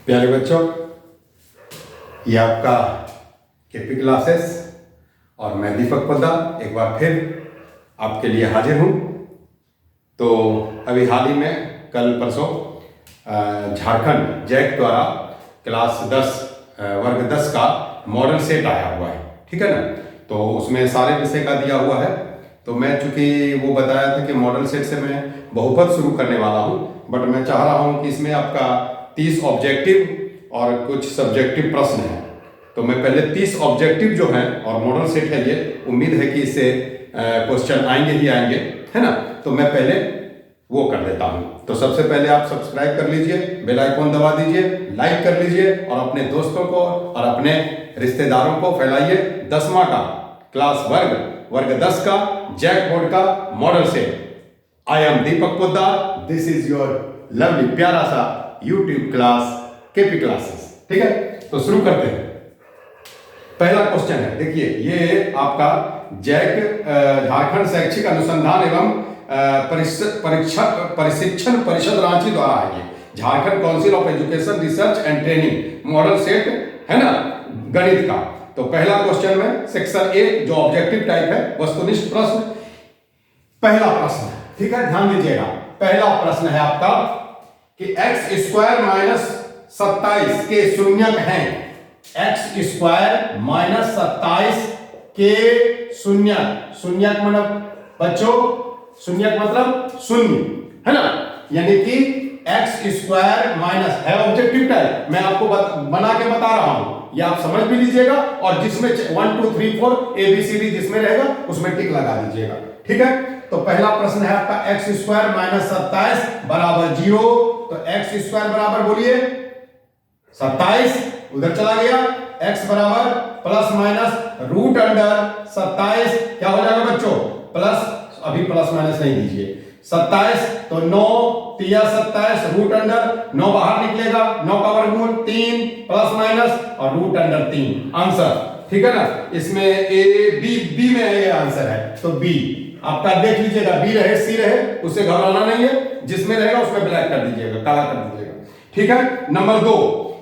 प्यारे बच्चों, ये आपका केपी क्लासेस और मैं दीपक पोद्दार एक बार फिर आपके लिए हाजिर हूँ। तो अभी हाल ही में कल परसों झारखंड जैक द्वारा क्लास 10 वर्ग 10 का मॉडल सेट आया हुआ है, ठीक है ना। तो उसमें सारे विषय का दिया हुआ है। तो मैं चूँकि वो बताया था कि मॉडल सेट से मैं बहुपद शुरू करने वाला हूँ, बट मैं चाह रहा हूँ कि इसमें आपका 30 ऑब्जेक्टिव और कुछ सब्जेक्टिव प्रश्न हैं। तो मैं पहले 30 ऑब्जेक्टिव जो हैं और मॉडल सेट है, ये उम्मीद है कि इससे क्वेश्चन आएंगे ही आएंगे, है ना। तो मैं पहले वो कर देता हूँ। तो सबसे पहले आप सब्सक्राइब कर लीजिए, बेल आइकॉन दबा दीजिए, लाइक कर लीजिए और अपने दोस्तों को और अपने रिश्तेदारों को फैलाइए 10वां का क्लास वर्ग 10 का जैक बोर्ड का model set. I am Deepak Poddar, this is your lovely प्यारा सा यूट्यूब क्लास केपी क्लासेस, ठीक है। तो शुरू करते हैं। पहला क्वेश्चन है, देखिए ये आपका जैक झारखंड शैक्षिक अनुसंधान एवं प्रशिक्षण परिषद रांची द्वारा है। ये Jharkhand council of education research and training model set है ना, गणित का। तो पहला क्वेश्चन में सेक्शन 1 जो ऑब्जेक्टिव टाइप है, वस्तुनिष्ठ प्रश्न। पहला प्रश्न, ठीक है, ध्यान दीजिएगा। पहला प्रश्न है आपका कि x² - 27 के शून्यक हैं। x² - 27 के शून्यक मतलब बच्चों, शून्यक मतलब शून्य, है ना। यानी कि x² माइनस है ऑब्जेक्टिव टाइप, मैं आपको बना के बता रहा हूं, ये आप समझ भी लीजिएगा। और जिसमें 1 2 3 4 ABCD जिसमें रहेगा उसमें टिक लगा दीजिएगा, ठीक है। तो पहला प्रश्न है आपका x² - 27 बराबर 0। तो x² बराबर बोलिए 27, उधर चला गया। x बराबर प्लस माइनस रूट अंडर 27 क्या हो जाएगा बच्चों, प्लस, अभी प्लस माइनस नहीं दीजिए, 27 तो 9 3 27 रूट अंडर 9 बाहर निकलेगा, 9 का वर्गमूल 3 प्लस माइनस और रूट अंडर 3 आंसर, ठीक है ना। इसमें ए बी में ये आंसर है। तो बी आपका देख लीजिएगा, बी रहे सी रहे उससे घबराना नहीं है, जिसमें रहेगा उसमें ब्लैक कर दीजिएगा, काला कर दीजिएगा, ठीक है। नंबर 2,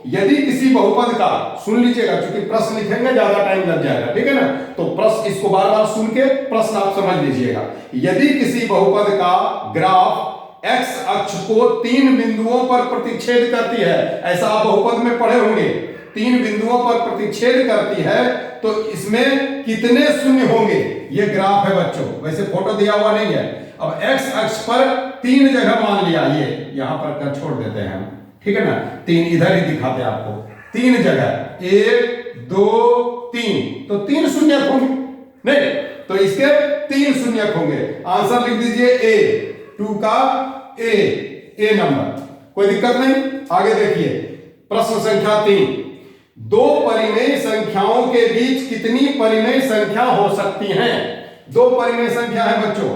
यदि किसी बहुपद का, सुन लीजिएगा क्योंकि प्रश्न लिखेंगे ज्यादा टाइम लग जाएगा, ठीक है ना। तो प्रश्न इसको बार बार सुन के प्रश्न आप समझ लीजिएगा। यदि किसी बहुपद का ग्राफ एक्स अक्ष को 3 बिंदुओं पर प्रतिच्छेद करती है, ऐसा आप बहुपद में पढ़े होंगे, 3 बिंदुओं पर प्रतिच्छेद करती है, तो इसमें कितने शून्य होंगे, ये ग्राफ है बच्चों। वैसे फोटो दिया हुआ नहीं है। अब एक्स अक्ष पर 3 जगह मान लिया, ये यहां पर कर छोड़ देते हैं हम, ठीक है ना। 3 इधर ही दिखाते हैं आपको, 3 जगह 1 2 3, तो 3 शून्यक होंगे, नहीं तो इसके 3 शून्यक होंगे। आंसर लिख दीजिए ए, 2 का ए नंबर, कोई दिक्कत नहीं। आगे देखिए प्रश्न संख्या 3, 2 परिमेय संख्याओं के बीच कितनी परिमेय संख्या हो सकती हैं। 2 परिमेय संख्या है बच्चों,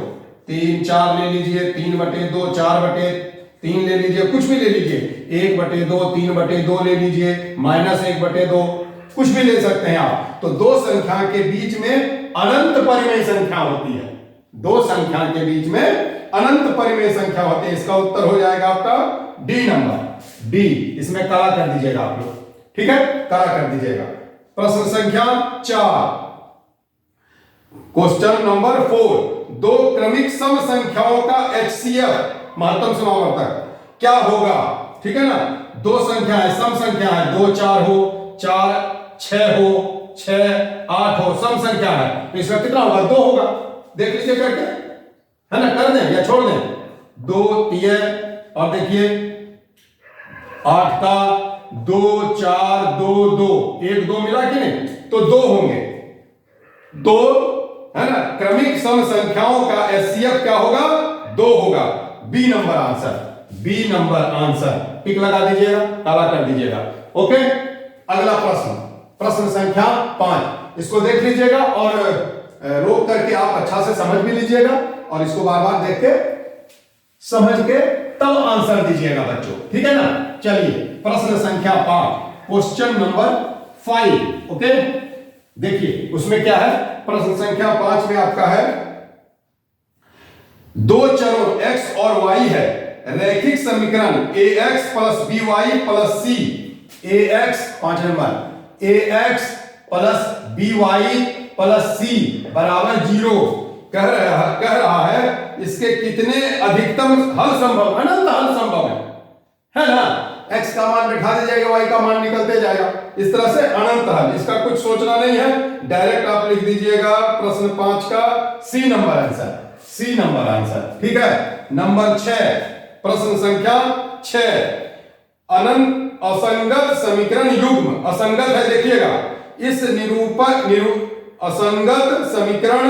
3 4 ले लीजिए, 3/2 4/3 ले लीजिए, कुछ भी ले लीजिए, 1/2 3/2 ले लीजिए, -1/2 कुछ भी ले सकते हैं आप। तो 2 संख्या के बीच में अनंत परिमेय संख्या होती है, 2 संख्या के बीच में अनंत परिमेय संख्या होती है। इसका उत्तर हो जाएगा आपका डी नंबर, डी। इसमें काला कर दीजिएगा आप लोग, ठीक है, काला कर दीजिएगा। प्रश्न संख्या 4, क्वेश्चन नंबर 4, 2 क्रमिक सम संख्याओं का HCF महत्तम समावर्तक क्या होगा, ठीक है ना। 2 संख्या है, सम संख्या है, 2 4 हो, 4 6 हो, 6 8 हो, सम संख्या है, तो इसका कितना होगा, 2 होगा। देख लीजिए करके, है ना, कर दें या छोड़ दें, 2 3 और देखिए 8 का 2 4 2 2 1 2 मिला कि नहीं, तो 2 होंगे, 2 है ना। क्रमिक सम संख्याओं का HCF क्या होगा, 2 होगा। B number answer, B number answer, tick लगा दीजिएगा, काला कर दीजिएगा, ओके। अगला प्रश्न, प्रश्न संख्या 5, इसको देख लीजिएगा और रोक करके आप अच्छा से समझ भी लीजिएगा और इसको बार बार देख के समझ के तब आंसर दीजिएगा बच्चों, ठीक है ना। चलिए प्रश्न संख्या 5, क्वेश्चन नंबर 5, ओके। देखिए उसमें क्या है, प्रश्न संख्या 5 में आपका है 2 चरों x और y है, रैखिक समीकरण ax + by + c A X 5 number A X plus B Y plus C बराबर 0 कह रहा है इसके कितने अधिकतम हल संभव, अनंत हल संभव है ना। x का मान बैठा दीजिएगा, y का मान निकलते जाएगा, इस तरह से अनंत हल। इसका कुछ सोचना नहीं है, डायरेक्ट आप लिख दीजिएगा प्रश्न 5 का C number answer, C number answer. ठीक है, नंबर 6 प्रश्न संख्या 6 अनंत असंगत समीकरण युग्म, असंगत है देखिएगा, इस असंगत समीकरण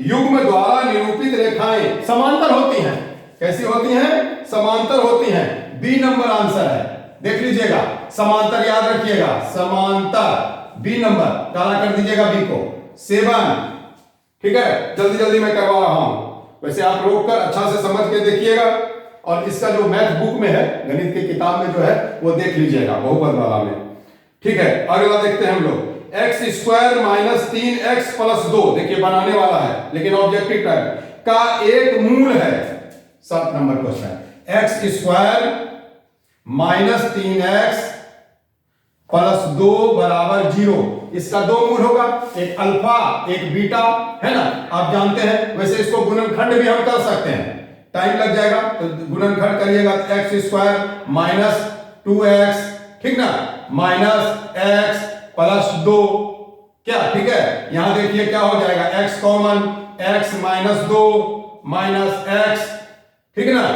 युग्म द्वारा निरूपित रेखाएं समांतर होती हैं। कैसी होती हैं? समांतर होती हैं। बी नंबर आंसर है, देख लीजिएगा, समांतर याद रखिएगा, समांतर बी नंबर, काला कर दीजिएगा बी को 7। ठीक है, जल्दी जल्दी मैं करवा रहा हूं, वैसे आप रोक कर अच्छा से समझ के देखिएगा, और इसका जो मैथ बुक में है, गणित की किताब में जो है वो देख लीजिएगा, बहुपद वाला में। ठीक है, अगला देखते हैं हम लोग, x square minus 3x plus 2, देखिए बनाने वाला है लेकिन ऑब्जेक्टिव टाइप का एक मूल है। 7 number question, x square minus 3x plus 2 बराबर 0, इसका 2 मूल होगा, एक अल्फा एक बीटा, है ना, आप जानते हैं। वैसे इसको गुणनखंड भी हम कर सकते हैं, टाइम लग जाएगा तो गुणनखंड करिएगा, एक्स स्क्वायर माइनस 2x, ठीक ना, माइनस x प्लस 2, क्या, ठीक है, यहां देखिए क्या हो जाएगा, x common, x minus 2 minus x, ठीक है ना,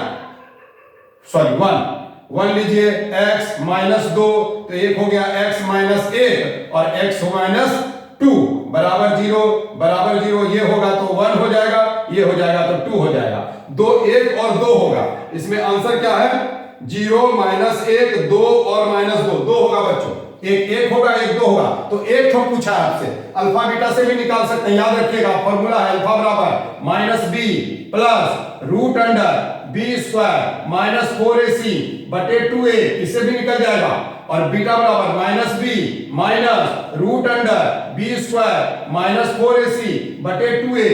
सॉरी 1 लीजिए, x माइनस 2 तो एक हो गया x माइनस 1 और x माइनस 2 बराबर 0, ये होगा तो 1 हो जाएगा, ये हो जाएगा तो 2 हो जाएगा, 2 1 और 2 होगा। इसमें आंसर क्या है? 0 माइनस 1 2 और माइनस 2 होगा बच्चों, एक 1 होगा एक 2 होगा, तो एक ठो पूछा है आपसे, अल्फा बीटा से भी निकाल सकते हैं, याद रखिएगा फॉर्मूला है अल्फा बराबर minus b plus root under b square minus 4ac बटे 2a, इससे भी निकल जाएगा, और बीटा बराबर minus b minus root under b square minus 4ac बटे 2a,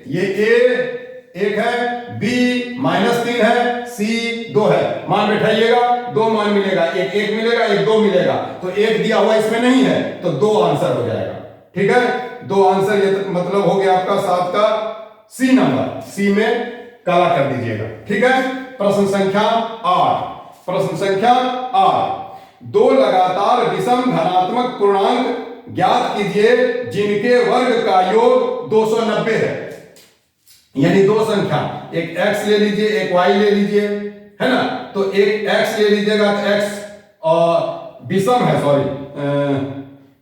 ये a 1 है, b माइनस 3 है, c 2 है, मान बैठाइएगा, 2 मान मिलेगा, एक 1 मिलेगा एक 2 मिलेगा, तो 1 दिया हुआ इसमें नहीं है तो 2 आंसर हो जाएगा। ठीक है, 2 आंसर, ये मतलब हो गया आपका 7 का सी नंबर, सी में काला कर दीजिएगा। ठीक है, प्रश्न संख्या 8, प्रश्न संख्या 8, 2 लगातार विषम धनात्मक पूर्णांक ज्ञात कीजिए जिनके वर्ग का योग 290 है, यानी 2 संख्या, एक x ले लीजिए एक y ले लीजिए, है ना, तो एक x ले लीजिएगा तो x विषम है, सॉरी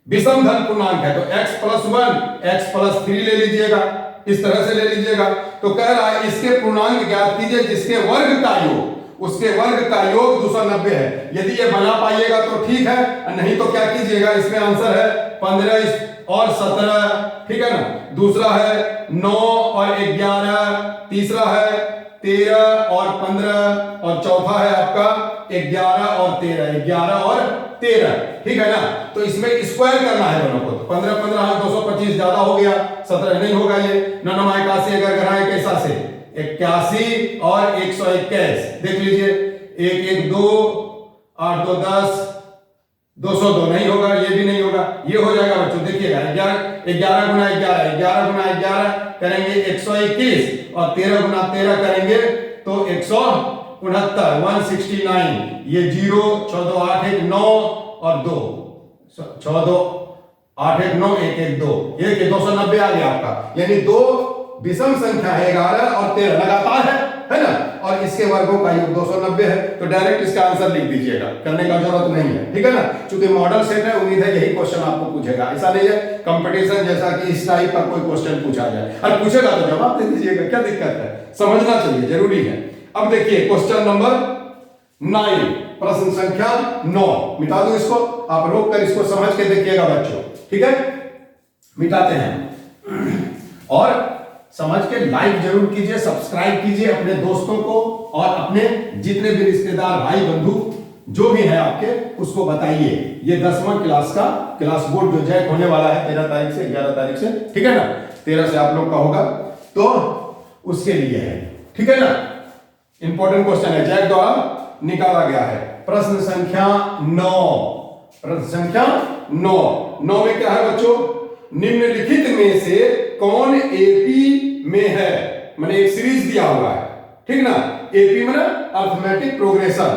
विषम धन पूर्णांक है, तो x प्लस 1 x प्लस 3 ले लीजिएगा, इस तरह से ले लीजिएगा। तो कह रहा है इसके पूर्णांक ज्ञात कीजिए जिसके वर्ग का योग, उसके वर्ग का योग 290 है। यदि ये बना पाइएगा तो ठीक है, नहीं तो क्या कीजिएगा, इसमें आंसर है 15 और 17, ठीक है ना, दूसरा है 9 और 11, तीसरा है 13 और 15, और चौथा है आपका 11 और 13, ठीक है ना। तो इसमें स्क्वायर करना है दोनों को, तो 15 15 225 ज्यादा हो गया, 17 नहीं होगा, ये 9 9 81 अगर कराएं कैसा से 81 और 121, देख लीजिए 1 1 2 8 2 10, 202 नहीं होगा, ये भी नहीं होगा, ये हो जाएगा बच्चों, देखिएगा 11 गुना 11 11 गुना 11 करेंगे 121 और 13 गुना 13 करेंगे तो 169, 169, ये 0 14 8 1 9 और 2 14 8 1 9 1 1 2, ये 290 आ गया आपका, यानी 2 विषम संख्या है 11 और 13 लगातार है ना, और इसके वर्गों का योग 290 है, तो डायरेक्ट इसका आंसर लिख दीजिएगा, करने का जरूरत नहीं है, ठीक है ना। चूंकि मॉडल सेट है, उम्मीद है यही क्वेश्चन आपको पूछेगा, ऐसा नहीं है कंपटीशन जैसा कि इस टाइप का कोई क्वेश्चन पूछा जाए, और पूछेगा तो जवाब दे दीजिएगा, क्या दिक्कत है, समझना चाहिए, जरूरी है। अब देखिए क्वेश्चन नंबर 9, प्रश्न संख्या 9, मिटा दो इसको, आप रोक कर इसको समझ के देखिएगा बच्चों, ठीक है, मिटाते हैं, और समझ के लाइक जरूर कीजिए, सब्सक्राइब कीजिए, अपने दोस्तों को और अपने जितने भी रिश्तेदार भाई बंधु जो भी है आपके, उसको बताइए। ये 10वां क्लास का क्लास बोर्ड जो जैक होने वाला है 13 तारीख से 11 तारीख से, ठीक है ना, 13 से आप लोग का होगा, तो उसके लिए है, ठीक है ना, इंपॉर्टेंट क्वेश्चन है, जैक द्वारा निकाला गया है। प्रश्न संख्या 9, प्रश्न संख्या 9। 9 में क्या है बच्चों, निम्नलिखित में से कौन एपी में है, मैंने एक सीरीज दिया हुआ है, ठीक ना। एपी में अर्थमेटिक प्रोग्रेशन,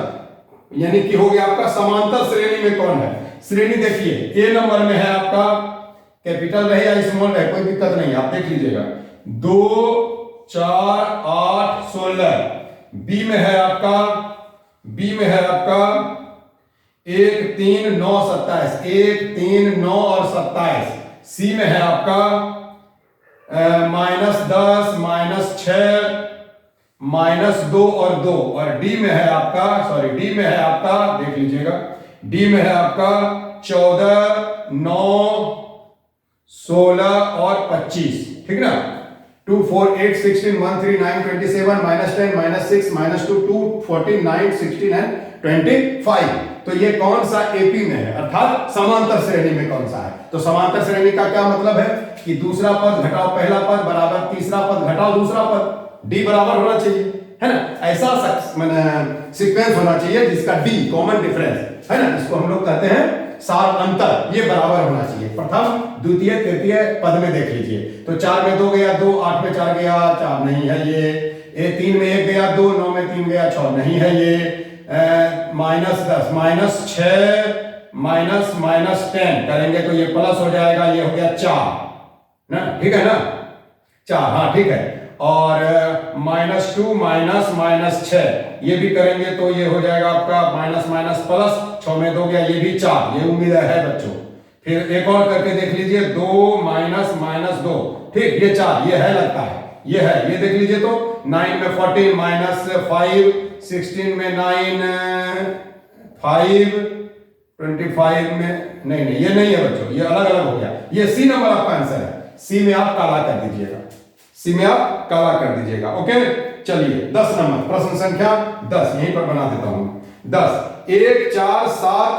यानी कि हो गया आपका समांतर श्रेणी में कौन है। श्रेणी देखिए, ए नंबर में है आपका, कैपिटल रहे या स्मॉल रहे कोई दिक्कत नहीं, आप देख लीजिएगा, 2 4 8 16। बी में है आपका 1 3 9 27, 1 3 9 और 27। सी में है आपका -10 -6 -2 और 2। और डी में है आपका, डी में है आपका, देख लीजिएगा, डी में है आपका 14 9 16 और 25, ठीक ना। 2 4 8 16 1 3 9 27 -10 -6 -2 2 14 9 16 एंड 25। तो ये कौन सा एपी में है, अर्थात समांतर श्रेणी में कौन सा है। तो समांतर श्रेणी का क्या मतलब है कि दूसरा पद घटाओ पहला पद बराबर तीसरा पद घटाओ दूसरा पद, डी बराबर होना चाहिए, है ना। ऐसा सीक्वेंस होना चाहिए जिसका डी कॉमन डिफरेंस है ना, इसको हम लोग कहते हैं सार अंतर, ये बराबर होना चाहिए। प्रथम द्वितीय तृतीय पद में देख लीजिए, तो 4 में 2 गया 2, 8 में 4 गया 4 नहीं है ये 3 में 1 गया 2, 9 में 3 गया 6 नहीं है ये, -10 -6 -10 करेंगे तो ये प्लस हो जाएगा, ये हो गया 4 ना, ठीक है ना 4, हाँ ठीक है। और -2 -6 ये भी करेंगे तो ये हो जाएगा आपका प्लस 6 में 2 गया, ये भी 4, ये उम्मीद है बच्चों। फिर एक और करके देख लीजिए, 2 -2, ठीक, ये 4, ये है लगता है, ये है, ये देख लीजिए। तो 9 में 14 -5 16 में 9 5 25 में नहीं, ये नहीं है बच्चों, ये अलग अलग हो गया। ये सी नंबर आपका आंसर है, सी में आप काला कर दीजिएगा, सी में आप काला कर दीजिएगा, ओके। चलिए 10 नंबर, प्रश्न संख्या 10 यहीं पर बना देता हूं। 10 1 4 7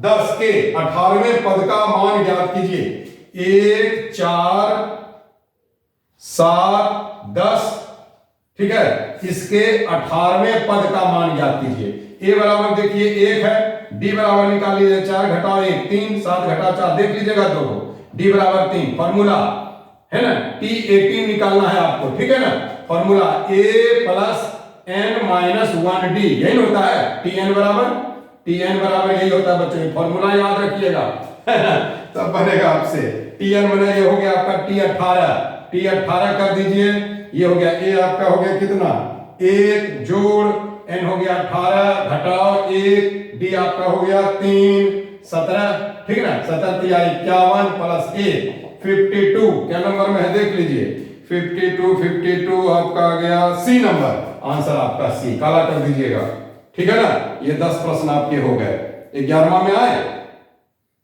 10 के 18वें पद का मान ज्ञात कीजिए। 1 4 7 10, ठीक है, इसके 18वें पद का मान ज्ञात कीजिए। ए बराबर देखिए 1 है, डी बराबर निकाल लीजिए 4 घटाओ 1 3, 7 घटाओ 4 देख लीजिएगा 2, डी बराबर 3। फॉर्मूला है ना, T18 निकालना है आपको, ठीक है ना। फॉर्मूला A + n - 1D यही होता है, TN बराबर यही होता है बच्चों, फॉर्मूला याद रखिएगा तब बनेगा आपसे। TN बने, ये हो गया आपका T18 कर दीजिए, ये हो गया A आपका हो गया कितना 1 जोड़ n हो गया 18 घटाओ 1, D आपका हो गया 3 17, ठीक है ना, 17 × 51 + 1 52। क्या नंबर में है देख लीजिए, 52 आपका आ गया सी नंबर, आंसर आपका सी, काला कर दीजिएगा, ठीक है ना। ये 10 प्रश्न आपके हो गए। 11वां में आए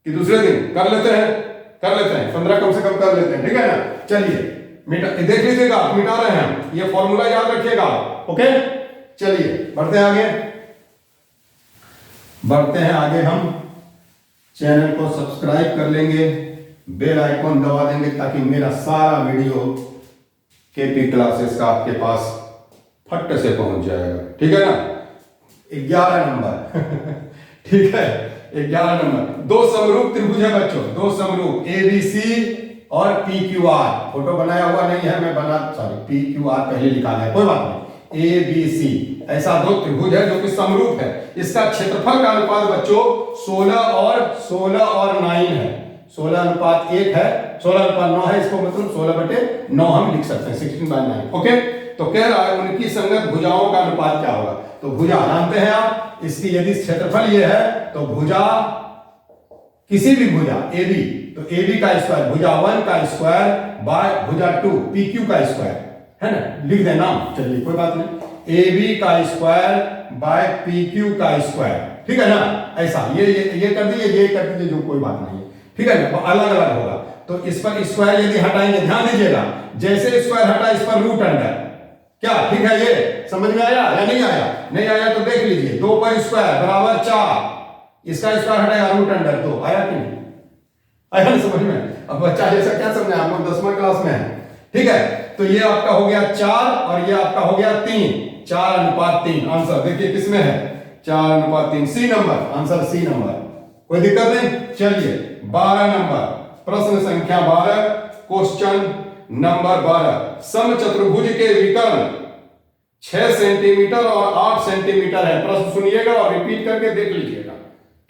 कि दूसरे दिन कर लेते हैं 15 कम से कम कर लेते हैं, ठीक है ना। चलिए मिटा देख लीजिएगा, मिटा रहे हैं हम, ये फॉर्मूला याद रखिएगा, ओके। चलिए बढ़ते हैं आगे, हम चैनल को सब्सक्राइब कर लेंगे, बेल आइकॉन दबा देंगे ताकि मेरा सारा वीडियो केपी क्लासेस का आपके पास फट से पहुंच जाएगा, ठीक है ना। 11 नंबर ठीक है, 11 नंबर, 2 समरूप त्रिभुज है बच्चों, 2 समरूप ABC और PQR, फोटो बनाया हुआ नहीं है, मैं PQR पहले लिखा है, कोई बात नहीं। ABC ऐसा 2 त्रिभुज है जो कि समरूप है, इसका क्षेत्रफल का अनुपात बच्चों 16 और 9 है, 16:1 है, 16:9 है, इसको मतलब 16/9 हम लिख सकते हैं, 16/9, ओके। तो कह रहा है उनकी संगत भुजाओं का अनुपात क्या होगा। तो भुजा जानते हैं आप, इसकी यदि क्षेत्रफल ये है तो भुजा, किसी भी भुजा AB, तो AB का स्क्वायर भुजा 1 का स्क्वायर बाय भुजा 2 PQ का स्क्वायर, है ना, लिख देना, चलिए कोई बात नहीं, AB का स्क्वायर बाय PQ का स्क्वायर, ठीक है ना। ऐसा ये कर दीजिए, जो कोई बात नहीं है, ठीक है ना, अलग अलग होगा। तो इस पर स्क्वायर यदि हटाएंगे, ध्यान दीजिएगा, जैसे स्क्वायर हटा इस पर रूट अंडर, क्या ठीक है, ये समझ में आया या नहीं आया? नहीं आया तो देख लीजिए, 2 पर स्क्वायर बराबर 4, इसका स्क्वायर हटाएगा रूट अंडर 2, आया कि नहीं आया ना समझ में? अब बच्चा जैसा क्या समझे, आप लोग 10वीं क्लास में है, ठीक है। तो ये आपका हो गया 4 और ये आपका हो गया 3, 4:3, आंसर देखिए किसमें है, 4:3, C number, answer C number, कोई दिक्कत नहीं। चलिए 12 नंबर, प्रश्न संख्या 12, क्वेश्चन नंबर 12, समचतुर्भुज के विकर्ण 6 सेंटीमीटर और 8 सेंटीमीटर है। प्रश्न सुनिएगा और रिपीट करके देख लीजिएगा,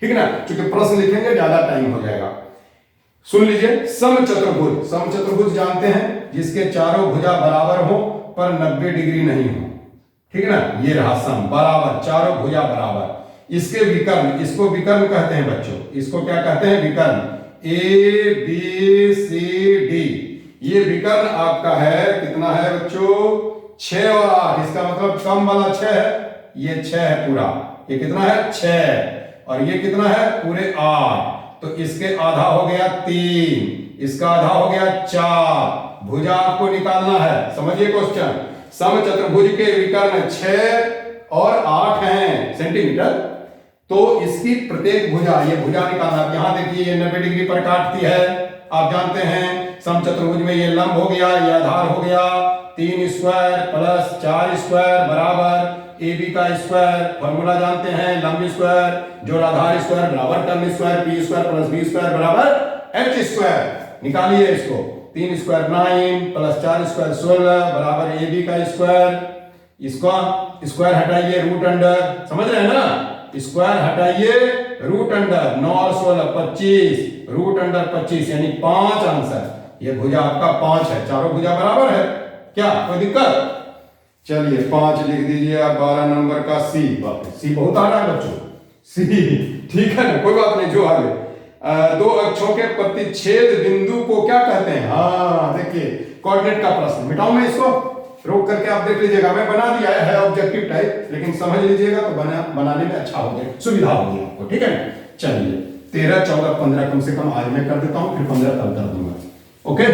ठीक है ना, क्योंकि प्रश्न लिखेंगे ज्यादा टाइम हो जाएगा। सुन लीजिए, समचतुर्भुज, समचतुर्भुज जानते हैं जिसके चारों भुजा बराबर हो पर 90 डिग्री नहीं हो, ठीक है ना, ये रहा सम, बराबर, चारों भुजा बराबर। इसके विकर्ण, इसको विकर्ण कहते हैं बच्चों, इसको क्या कहते हैं, विकर्ण। ए बी सी डी, ये विकर्ण आपका है, कितना है बच्चों, 6 और 8, इसका मतलब कम वाला 6 है, ये 6 है पूरा, ये कितना है 6, और ये कितना है पूरे 8, तो इसके आधा हो गया 3, इसका आधा हो गया 4, भुजा आपको निकालना है। समझिए क्वेश्चन, समचतुर्भुज के विकर्ण 6 और 8 हैं सेंटीमीटर, तो इसकी प्रत्येक भुजा, ये भुजा निकालना। यहां देखिए ये 90 डिग्री पर काटती है, आप जानते हैं समचतुर्भुज में ये लंब हो गया, ये आधार हो गया, 3 स्क्वायर प्लस 4 स्क्वायर बराबर ए बी का स्क्वायर, फॉर्मूला जानते हैं, लंब स्क्वायर जोड़ आधार स्क्वायर बराबर टर्न square, P square plus B square बराबर एच स्क्वायर। निकालिए इसको, 3 स्क्वायर 9 प्लस 4 स्क्वायर 16 बराबर ए बी का स्क्वायर, इसका स्क्वायर हटाइए रूट अंडर, समझ रहे हैं ना, स्क्वायर हटाइए रूट अंडर, 9 और 16 25, रूट अंडर 25 यानी 5 आंसर। ये भुजा आपका 5 है, चारों भुजा बराबर है, क्या कोई दिक्कत? चलिए 5 लिख दीजिए आप। 12 नंबर का सी, सी बहुत आ रहा है बच्चों, सी, ठीक है ना, कोई बात नहीं, जो आगे। 2 अक्षों के प्रतिच्छेद बिंदु को क्या कहते हैं? हाँ देखिए, कोऑर्डिनेट का प्रश्न, मिटाऊं मैं इसको, रोक करके आप देख लीजिएगा, मैं बना दिया है ऑब्जेक्टिव टाइप, लेकिन समझ लीजिएगा तो बनाने में अच्छा हो जाए, सुविधा होगी आपको, ठीक है। चलिए 13, 14, 15 कम से कम आज मैं कर देता हूं, फिर 15 कल कर दूंगा, ओके।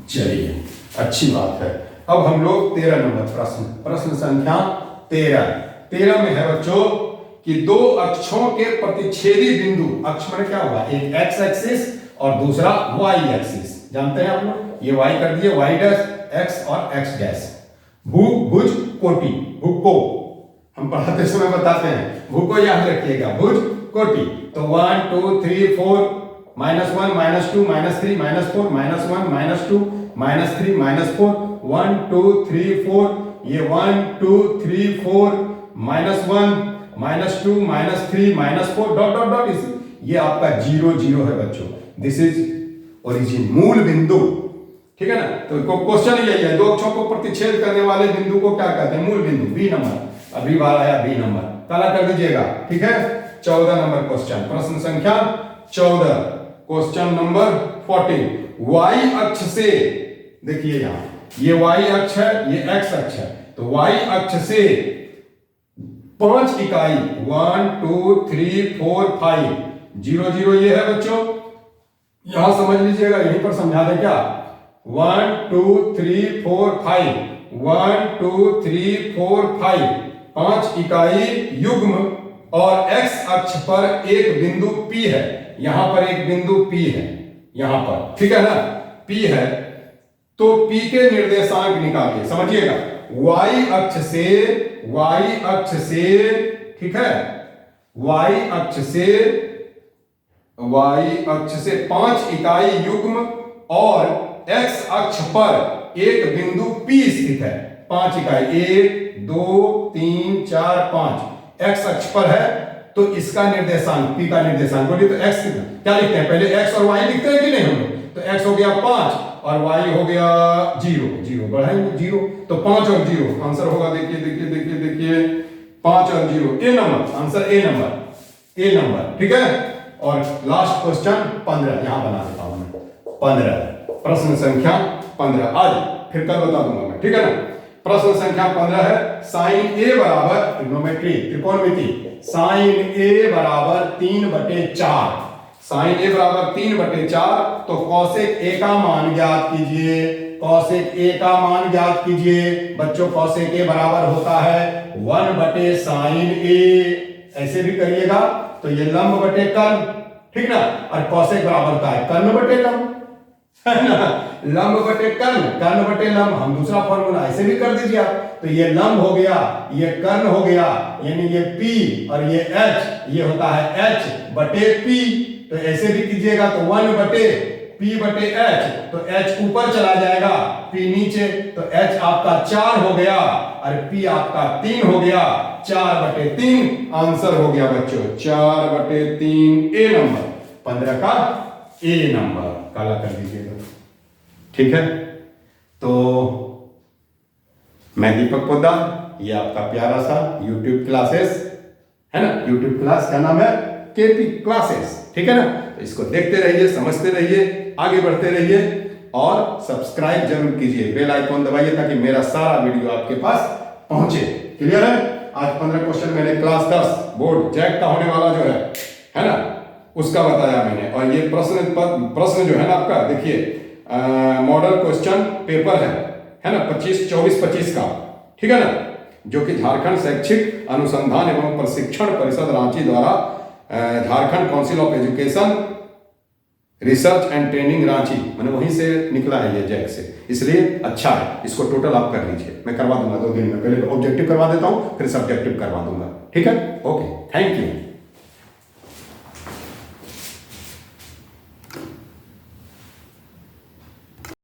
चलिए अच्छी बात है। अब हम लोग 13 नंबर प्रश्न, प्रश्न संख्या 13 में है बच्चों कि 2 अक्षों के प्रतिच्छेदी बिंदु, अक्ष में क्या हुआ, एक एक्स एक्सिस और दूसरा वाई एक्सिस, जानते हैं आप लोग, ये वाई कर दिए, वाई डैश एक्स और एक्स डैश, भू भुज कोटि, भू को हम पढ़ाते समय बताते हैं, भू को याद रखिएगा, भुज कोटि। तो 1 2 3 4 -1 -2 -3 -4 -1 -2 -3 -4 1 2 3 4, ये 1 2 3 4 -1 -2 -3 -4 डॉट डॉट डॉट, ये आपका 0 0 है बच्चों, दिस इज ओरिजिन, मूल बिंदु, ठीक है ना। तो क्वेश्चन यही है, 2 अक्षों को प्रतिच्छेद करने वाले बिंदु को क्या कहते हैं, मूल बिंदु। बी नंबर, अभी बार आया बी नंबर, काला कर दीजिएगा, ठीक है। 14 नंबर क्वेश्चन, प्रश्न संख्या 14, क्वेश्चन नंबर 14, वाई अक्ष से, देखिए यहां ये वाई अक्ष है, ये एक्स अक्ष है, तो वाई अक्ष से 5 इकाई 1 2 3 4 5 0 0 ये है बच्चों, यहां समझ लीजिएगा, यहीं पर समझा दे क्या, 1 2 3 4 5 1 2 3 4 5 5 इकाई युग्म और x अक्ष पर एक बिंदु P है, यहां पर एक बिंदु P है, यहां पर, ठीक है ना, P है, तो P के निर्देशांक निकालिए, समझिएगा, y अक्ष से, ठीक है, y अक्ष से 5 इकाई युग्म और x अक्ष पर एक बिंदु P स्थित है, 5 इकाई 1 2 3 4 5 x अक्ष पर है, तो इसका निर्देशांक P का निर्देशांक बोलिए, तो x क्या लिखते हैं, पहले x और y लिखते हैं कि नहीं हम लोग, तो x हो गया 5 और y हो गया 0 0, बढ़ाएंगे 0, तो 5 और 0 आंसर होगा, देखिए देखिए देखिए देखिए 5 और 0, ए नंबर आंसर, ए नंबर, ठीक है। और लास्ट क्वेश्चन 15 यहां बना देता हूं मैं, 15 प्रश्न संख्या 15, आज फिर कल बता दूंगा मैं, ठीक है ना। प्रश्न संख्या 15 है, साइन ए बराबर, ट्रिग्नोमेट्री त्रिकोणमिति, साइन ए बराबर 3/4, साइन ए बराबर 3/4, तो कौशिक ए का मान ज्ञात कीजिए, कौशिक ए का मान ज्ञात कीजिए बच्चों, कौशिक ए बराबर होता है 1/sin ए, ऐसे भी करिएगा, तो ये लंब बटे कर्ण, ठीक ना, और कौशिक बराबर होता है कर्ण बटे लंब, है ना, लंब बटे कर्ण, कर्ण बटे लंब, हम दूसरा फॉर्मूला ऐसे भी कर दीजिए आप। तो ये लंब हो गया, ये कर्ण हो गया, यानी ये P और ये H, ये होता है H बटे P। तो ऐसे भी कीजिएगा तो 1 बटे P बटे H, तो H ऊपर चला जाएगा, P नीचे, तो H आपका 4 हो गया और P आपका 3 हो गया। 4 बटे 3 आंसर हो गया बच्चों, 4 बटे 3 ए नंबर, 15 का ए नंबर काला कर दीजिएगा। ठीक है, तो मैं दीपक पोद्दार, ये आपका प्यारा सा YouTube क्लासेस है ना, YouTube क्लास का नाम है केपी क्लासेस। ठीक है ना, तो इसको देखते रहिए, समझते रहिए, आगे बढ़ते रहिए और सब्सक्राइब जरूर कीजिए, बेल आइकॉन दबाइए ताकि मेरा सारा वीडियो आपके पास पहुंचे। क्लियर है? आज 15 क्वेश्चन मैंने क्लास 10 बोर्ड जैक का होने वाला जो है ना, उसका बताया मैंने। और ये प्रश्न जो है ना आपका, देखिए मॉडल क्वेश्चन पेपर है ना, 24-25 का। ठीक है ना, जो कि झारखंड शैक्षिक अनुसंधान एवं प्रशिक्षण परिषद रांची द्वारा Jharkhand council of education research and training Ranchi, मैंने वहीं से निकला है ये जैक से, इसलिए अच्छा है। इसको टोटल आप कर लीजिए, मैं करवा दूंगा 2 दिन में। पहले ऑब्जेक्टिव करवा देता हूं, फिर सब्जेक्टिव करवा दूंगा। ठीक है, ओके, थैंक यू।